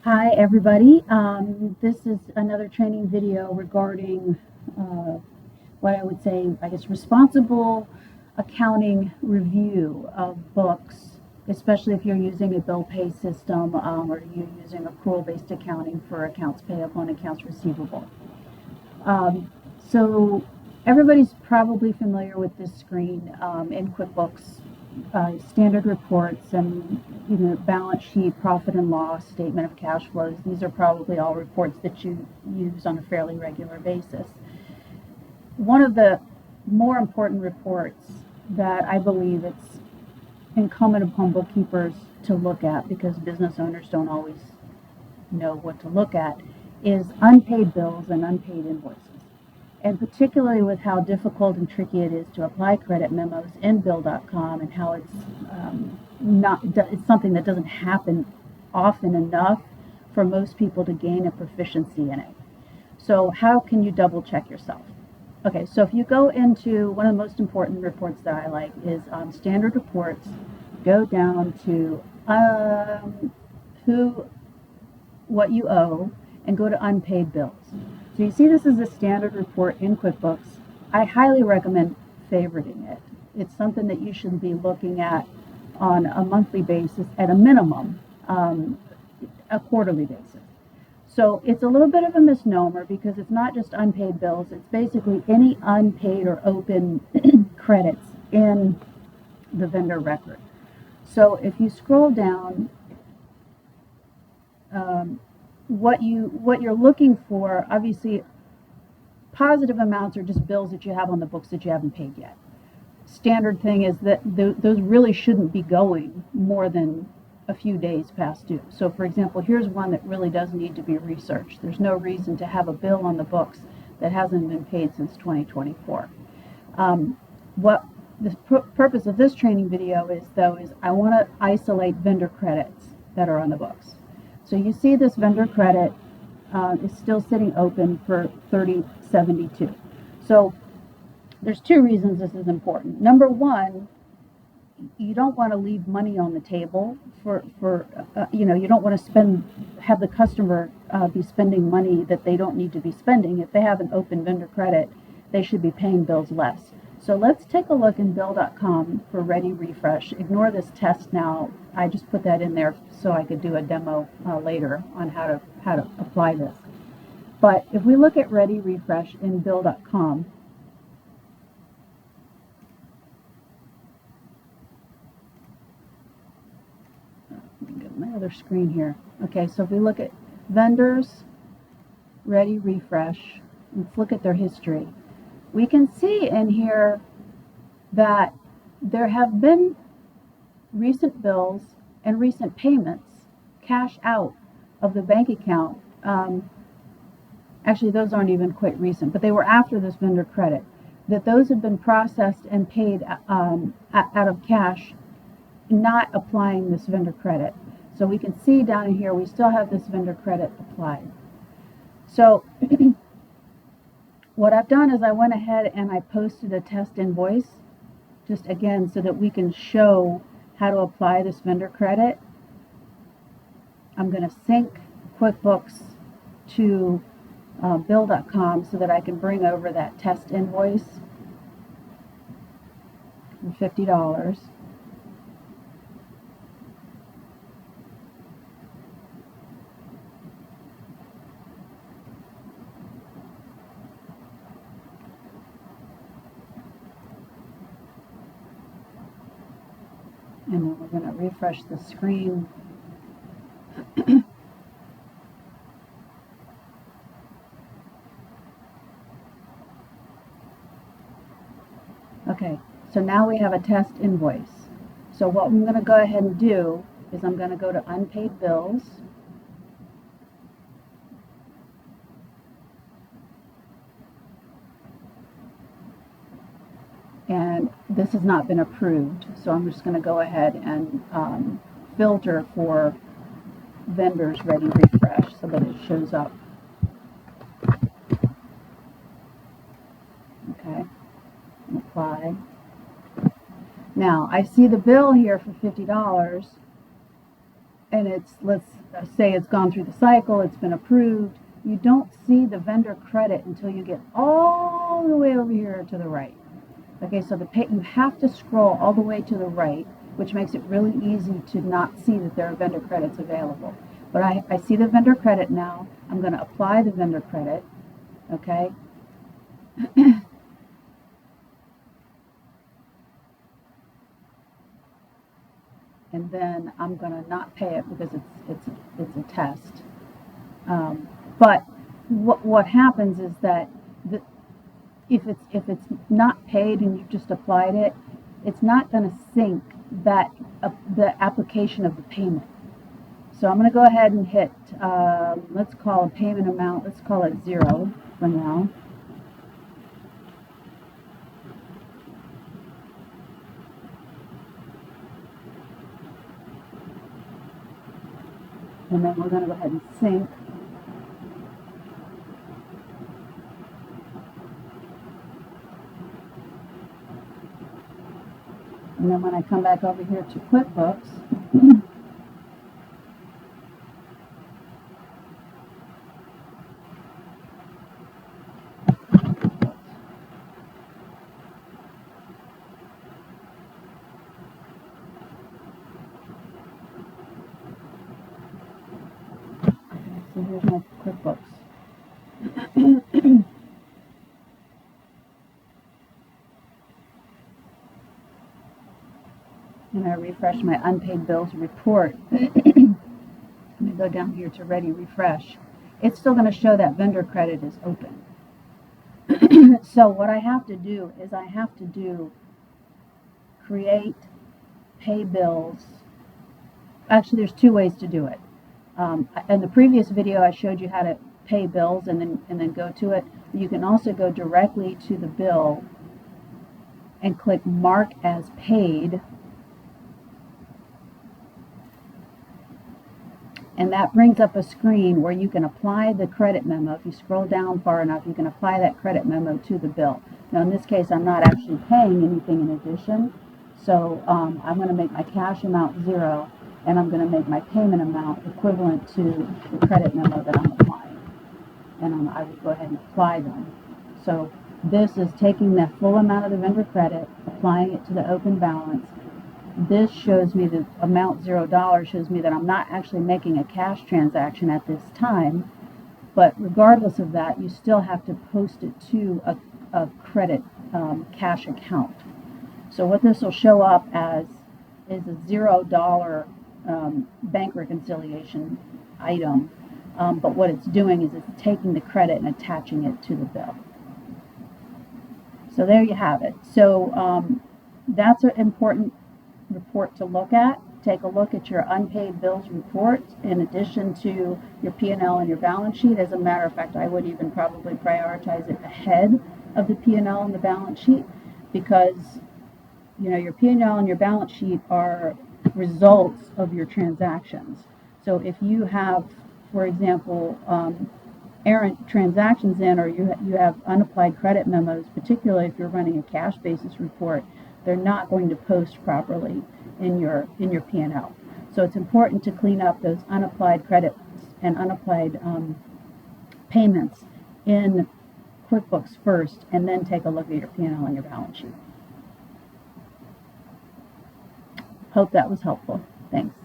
Hi everybody. This is another training video regarding what I would say, I guess, responsible accounting review of books, especially if you're using a bill pay system or you're using accrual-based accounting for accounts payable and accounts receivable. So everybody's probably familiar with this screen in QuickBooks. Standard reports and balance sheet, profit and loss, statement of cash flows. These are probably all reports that you use on a fairly regular basis. One of the more important reports that I believe it's incumbent upon bookkeepers to look at, because business owners don't always know what to look at, is unpaid bills and unpaid invoices. And particularly with how difficult and tricky it is to apply credit memos in Bill.com, and how it's it's something that doesn't happen often enough for most people to gain a proficiency in it. So how can you double check yourself? Okay, so if you go into one of the most important reports that I like is standard reports, go down to what you owe, and go to unpaid bills. So you see this is a standard report in QuickBooks. I highly recommend favoriting it. It's something that you should be looking at on a monthly basis at a minimum, a quarterly basis. So it's a little bit of a misnomer because it's not just unpaid bills, it's basically any unpaid or open credits in the vendor record. So if you scroll down, what you're looking for, obviously, positive amounts are just bills that you have on the books that you haven't paid yet. Standard thing is that those really shouldn't be going more than a few days past due. So for example, here's one that really does need to be researched. There's no reason to have a bill on the books that hasn't been paid since 2024. What the purpose of this training video is, though, is I want to isolate vendor credits that are on the books. So you see this vendor credit is still sitting open for 3072. So there's two reasons this is important. Number one, you don't want to leave money on the table you don't want to have the customer be spending money that they don't need to be spending. If they have an open vendor credit, they should be paying bills less. So let's take a look in Bill.com for Ready Refresh. Ignore this test now. I just put that in there so I could do a demo later on how to apply this. But if we look at Ready Refresh in Bill.com, let me get my other screen here. Okay, so if we look at vendors, Ready Refresh, let's look at their history. We can see in here that there have been recent bills and recent payments, cash out of the bank account. Actually, those aren't even quite recent, but they were after this vendor credit, that those have been processed and paid out of cash, not applying this vendor credit. So we can see down in here, we still have this vendor credit applied. So what I've done is I went ahead and I posted a test invoice, just again, so that we can show how to apply this vendor credit. I'm going to sync QuickBooks to Bill.com so that I can bring over that test invoice for $50. And then we're going to refresh the screen. Okay, so now we have a test invoice. So what I'm going to go ahead and do is I'm going to go to unpaid bills. And this has not been approved, so I'm just going to go ahead and filter for vendors Ready Refresh so that it shows up. Okay, apply. Now I see the bill here for $50, and it's, let's say it's gone through the cycle, it's been approved, you don't see the vendor credit until you get all the way over here to the right. Okay, so you have to scroll all the way to the right, which makes it really easy to not see that there are vendor credits available. But I see the vendor credit now. I'm going to apply the vendor credit. Okay. And then I'm going to not pay it because it's a test. But what happens is that if it's not paid and you've just applied it, it's not going to sync that the application of the payment. So I'm going to go ahead and hit, let's call a payment amount, let's call it 0 for now. And then we're going to go ahead and sync. And then when I come back over here to QuickBooks, so here's my QuickBooks. And I refresh my unpaid bills report. Let me go down here to ready refresh. It's still going to show that vendor credit is open. So what I have to do is I have to do create pay bills. Actually, there's two ways to do it. In the previous video, I showed you how to pay bills and then go to it. You can also go directly to the bill and click Mark as Paid. And that brings up a screen where you can apply the credit memo. If you scroll down far enough, you can apply that credit memo to the bill. Now, in this case, I'm not actually paying anything in addition. So I'm going to make my cash amount 0, and I'm going to make my payment amount equivalent to the credit memo that I'm applying. And I would go ahead and apply them. So this is taking the full amount of the vendor credit, applying it to the open balance. This shows me the amount $0, shows me that I'm not actually making a cash transaction at this time, but regardless of that, you still have to post it to a credit cash account. So what this will show up as is a $0 bank reconciliation item, but what it's doing is it's taking the credit and attaching it to the bill. So there you have it. So that's an important report to look at. Take a look at your unpaid bills report in addition to your P&L and your balance sheet. As a matter of fact, I would even probably prioritize it ahead of the P&L and the balance sheet, because your P&L and your balance sheet are results of your transactions. So if you have, for example, errant transactions in, or you have unapplied credit memos, particularly if you're running a cash basis report, they're not going to post properly in your P&L. So it's important to clean up those unapplied credits and unapplied payments in QuickBooks first, and then take a look at your P&L and your balance sheet. Hope that was helpful. Thanks.